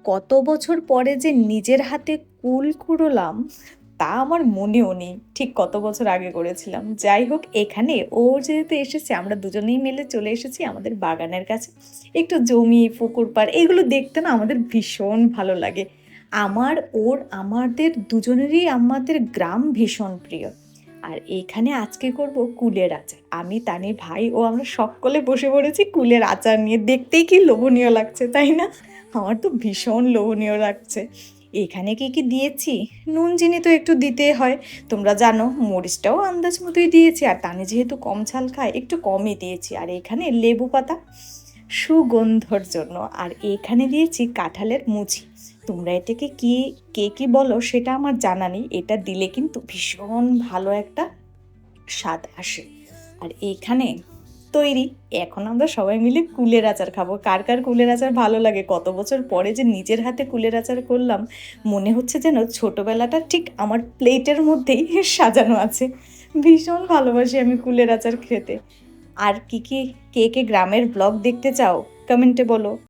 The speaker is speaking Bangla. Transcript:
কত বছর পরে যে নিজের হাতে কুল কুড়োলাম তা আমার মনেও নেই ঠিক কত বছর আগে করেছিলাম। যাই হোক, এখানে ও যেহেতু এসেছে, আমরা দুজনেই মিলে চলে এসেছি আমাদের বাগানের কাছে। একটু জমি, পুকুর পাড় এগুলো দেখতে না আমাদের ভীষণ ভালো লাগে। আমাদের দুজনেরই আমাদের গ্রাম ভীষণ প্রিয়। আর এখানে আজকে করব কুলের আচার। আমি, তানির ভাই ও আমরা সকলে বসে পড়েছি কুলের আচার নিয়ে। দেখতেই কি লোভনীয় লাগছে, তাই না? আমার তো ভীষণ লোভনীয় লাগছে। এখানে কি কি দিয়েছি, নুন চিনি তো একটু দিতে হয়, তোমরা জানো। মরিচটাও আন্দাজ মতোই দিয়েছি, আর তানি যেহেতু কম ঝাল খায় একটু কমই দিয়েছি। আর এখানে লেবু পাতা সুগন্ধর জন্য। আর এখানে দিয়েছি কাঁঠালের মুচি। তোমরা এটাকে কে কি বলো সেটা আমার জানা নেই, এটা দিলে কিন্তু ভীষণ ভালো একটা স্বাদ আসে। আর এইখানে তৈরি, এখন আমরা সবাই মিলে কুলের আচার খাবো। কার কার কুলের আচার ভালো লাগে? কত বছর পরে যে নিজের হাতে কুলের আচার করলাম, মনে হচ্ছে যেন ছোটবেলাটা ঠিক আমার প্লেটের মধ্যেই সাজানো আছে। ভীষণ ভালোবাসি আমি কুলের আচার খেতে। আর কি কি, কে কে গ্রামের ব্লগ দেখতে চাও কমেন্টে বলো।